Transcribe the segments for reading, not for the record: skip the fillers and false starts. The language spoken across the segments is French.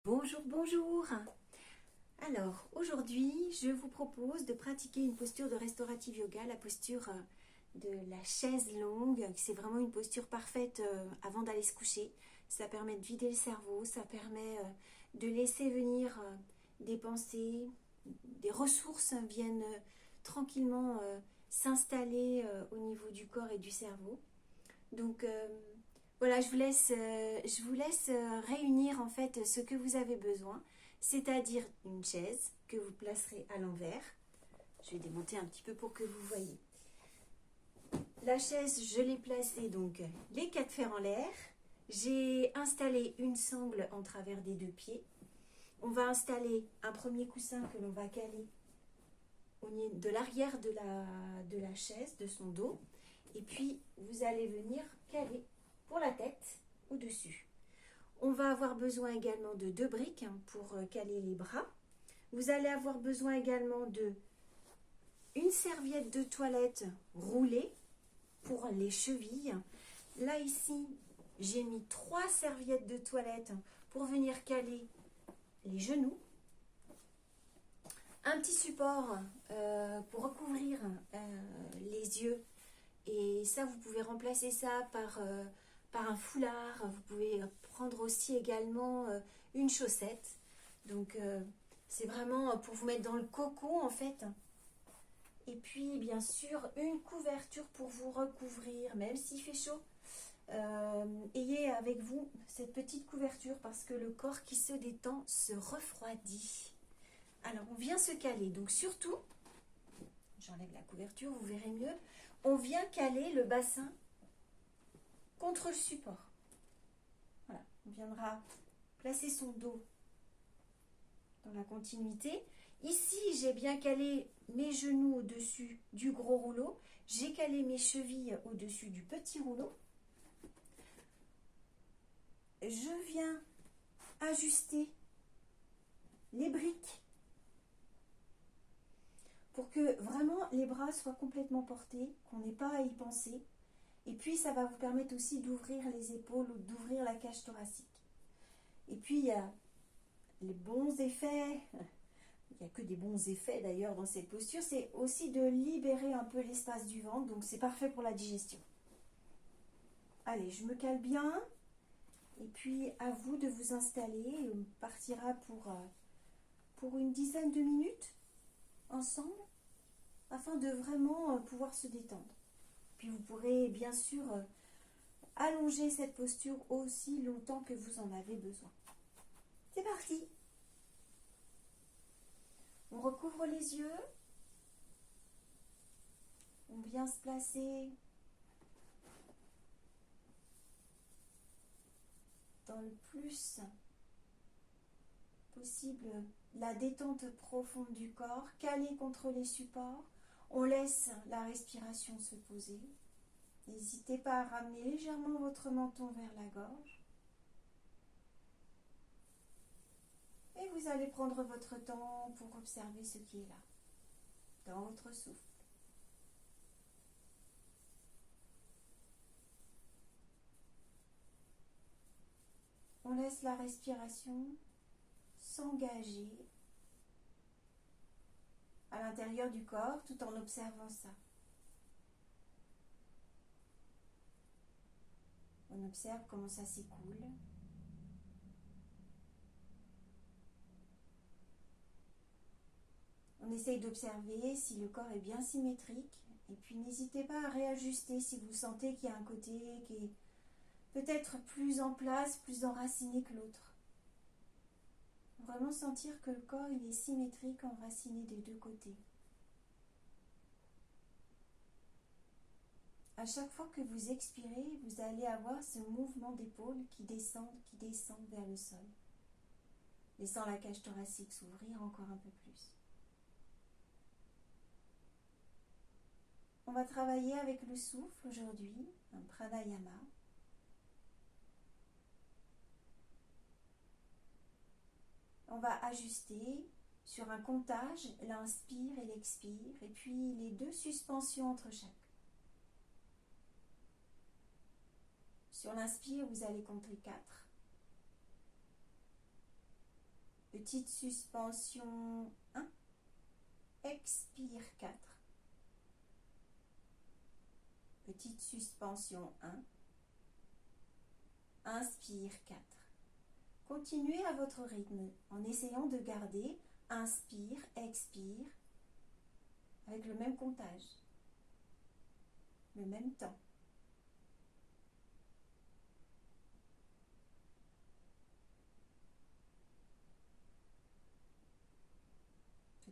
Bonjour, bonjour. Alors, aujourd'hui, je vous propose de pratiquer une posture de restaurative yoga, la posture de la chaise longue. C'est vraiment une posture parfaite avant d'aller se coucher. Ça permet de vider le cerveau, ça permet de laisser venir des pensées, des ressources viennent tranquillement s'installer au niveau du corps et du cerveau. Donc, voilà, je vous laisse réunir en fait ce que vous avez besoin, c'est-à-dire une chaise que vous placerez à l'envers. Je vais démonter un petit peu pour que vous voyez. La chaise, je l'ai placée donc les quatre fers en l'air. J'ai installé une sangle en travers des deux pieds. On va installer un premier coussin que l'on va caler de l'arrière de la chaise, de son dos. Et puis, vous allez venir caler pour la tête au-dessus. On va avoir besoin également de deux briques pour caler les bras. Vous allez avoir besoin également de une serviette de toilette roulée pour les chevilles. Là, ici, j'ai mis 3 serviettes de toilette pour venir caler les genoux. Un petit support pour recouvrir les yeux. Et ça, vous pouvez remplacer ça par un foulard. Vous pouvez prendre aussi également une chaussette. Donc, c'est vraiment pour vous mettre dans le cocon, en fait. Et puis, bien sûr, une couverture pour vous recouvrir, même s'il fait chaud. Ayez avec vous cette petite couverture parce que le corps qui se détend se refroidit. Alors, on vient se caler. Donc, surtout, j'enlève la couverture, vous verrez mieux. On vient caler le bassin contre le support. Voilà, on viendra placer son dos dans la continuité. Ici, j'ai bien calé mes genoux au-dessus du gros rouleau. J'ai calé mes chevilles au-dessus du petit rouleau. Je viens ajuster les briques pour que vraiment les bras soient complètement portés, qu'on n'ait pas à y penser. Et puis, ça va vous permettre aussi d'ouvrir les épaules ou d'ouvrir la cage thoracique. Et puis, il y a les bons effets. Il n'y a que des bons effets d'ailleurs dans cette posture. C'est aussi de libérer un peu l'espace du ventre. Donc, c'est parfait pour la digestion. Allez, je me cale bien. Et puis, à vous de vous installer. On partira pour une dizaine de minutes ensemble afin de vraiment pouvoir se détendre. Puis vous pourrez bien sûr allonger cette posture aussi longtemps que vous en avez besoin. C'est parti. On recouvre les yeux. On vient se placer dans le plus possible la détente profonde du corps, calé contre les supports. On laisse la respiration se poser. N'hésitez pas à ramener légèrement votre menton vers la gorge. Et vous allez prendre votre temps pour observer ce qui est là, dans votre souffle. On laisse la respiration s'engager à l'intérieur du corps tout en observant ça. On observe comment ça s'écoule. On essaye d'observer si le corps est bien symétrique. Et puis n'hésitez pas à réajuster si vous sentez qu'il y a un côté qui est peut-être plus en place, plus enraciné que l'autre. Vraiment sentir que le corps il est symétrique, enraciné des deux côtés. À chaque fois que vous expirez, vous allez avoir ce mouvement d'épaule qui descend vers le sol, laissant la cage thoracique s'ouvrir encore un peu plus. On va travailler avec le souffle aujourd'hui, un pranayama. On va ajuster sur un comptage l'inspire et l'expire, et puis les 2 suspensions entre chaque. Sur l'inspire, vous allez compter 4. Petite suspension 1. Expire 4. Petite suspension 1. Inspire 4. Continuez à votre rythme en essayant de garder inspire, expire avec le même comptage, le même temps.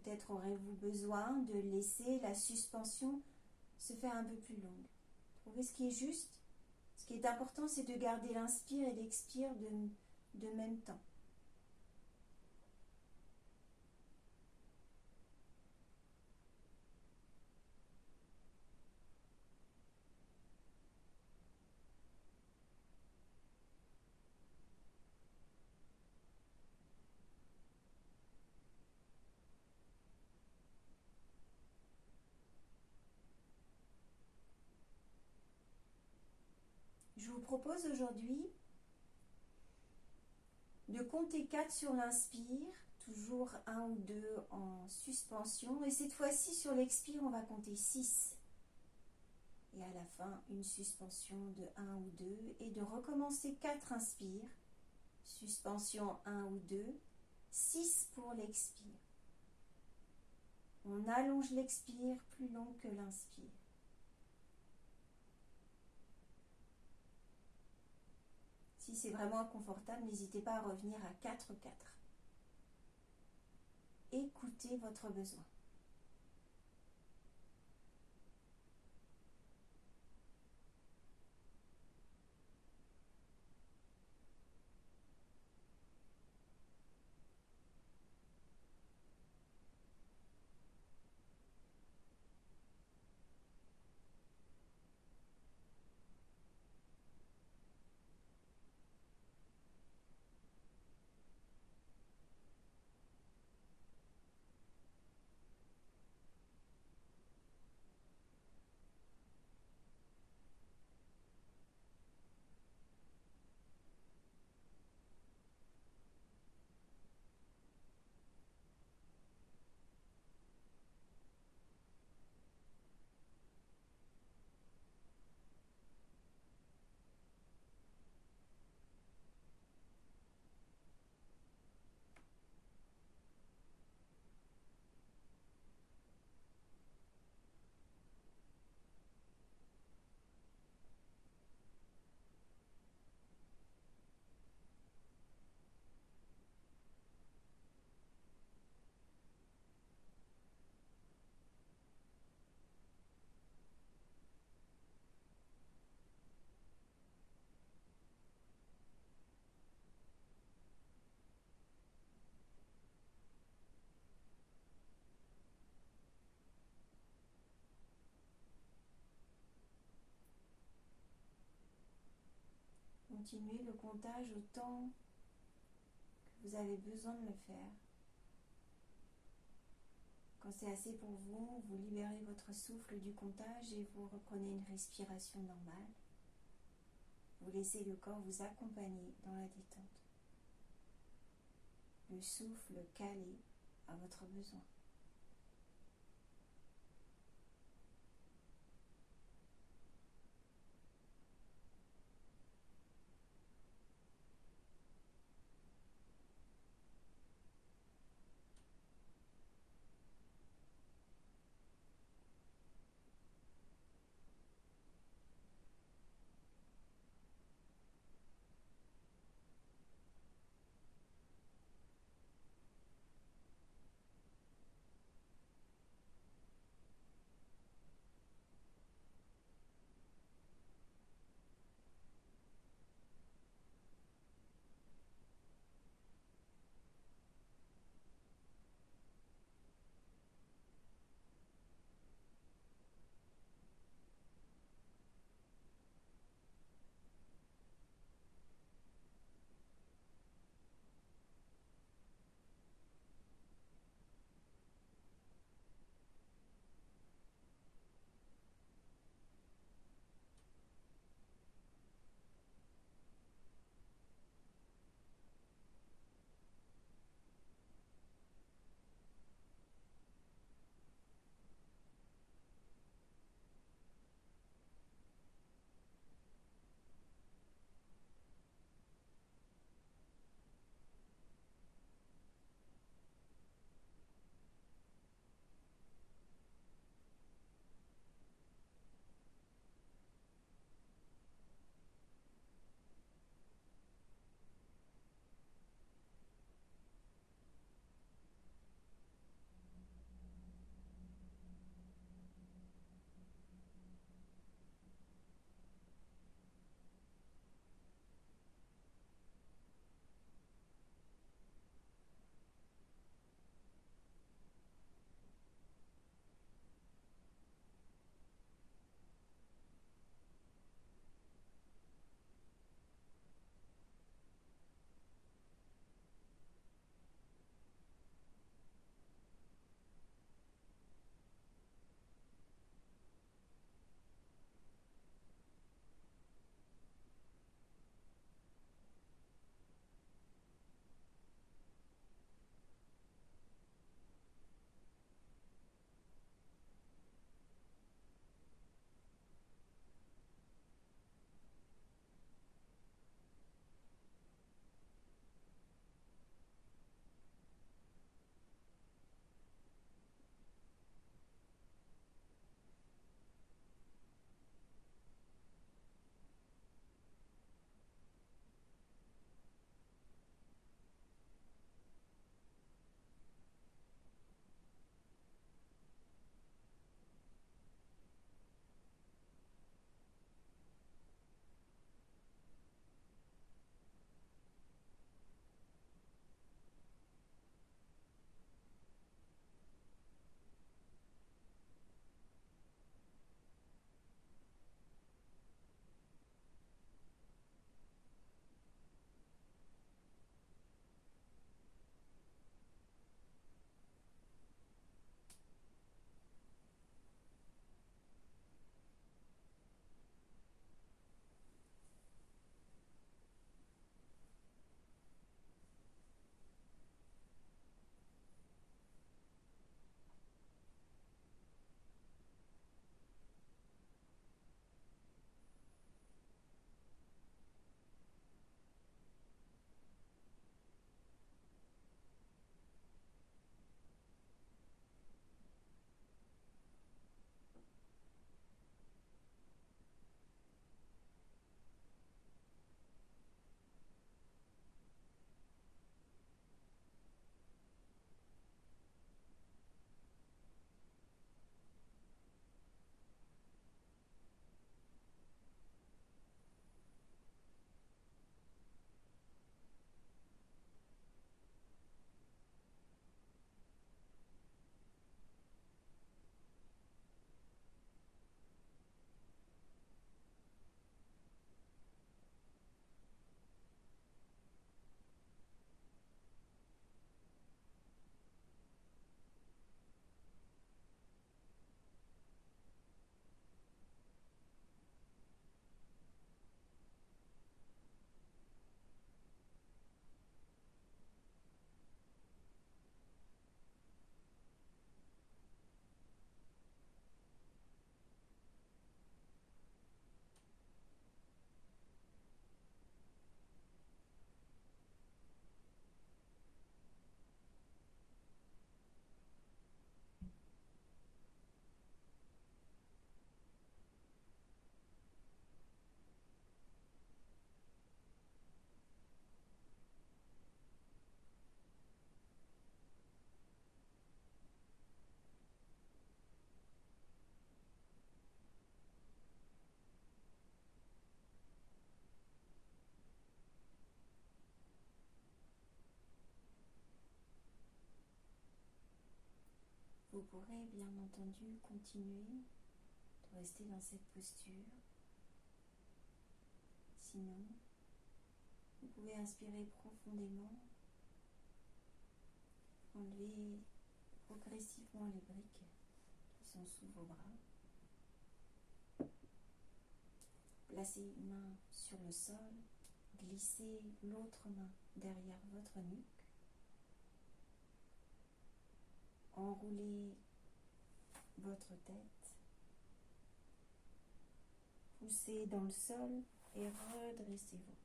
Peut-être aurez-vous besoin de laisser la suspension se faire un peu plus longue. Trouvez ce qui est juste. Ce qui est important, c'est de garder l'inspire et l'expire de même temps. Je vous propose aujourd'hui de compter 4 sur l'inspire, toujours 1 ou 2 en suspension, et cette fois-ci sur l'expire on va compter 6. Et à la fin une suspension de 1 ou 2 et de recommencer 4 inspires, suspension 1 ou 2, 6 pour l'expire. On allonge l'expire plus long que l'inspire. Si c'est vraiment inconfortable, n'hésitez pas à revenir à 4-4. Écoutez votre besoin. Continuez le comptage autant que vous avez besoin de le faire. Quand c'est assez pour vous, vous libérez votre souffle du comptage et vous reprenez une respiration normale. Vous laissez le corps vous accompagner dans la détente. Le souffle calé à votre besoin. Vous pourrez bien entendu continuer de rester dans cette posture. Sinon, vous pouvez inspirer profondément, enlever progressivement les briques qui sont sous vos bras. Placez une main sur le sol, glissez l'autre main derrière votre nuque. Enroulez votre tête. Poussez dans le sol et redressez-vous.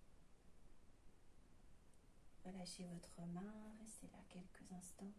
Relâchez votre main, restez là quelques instants.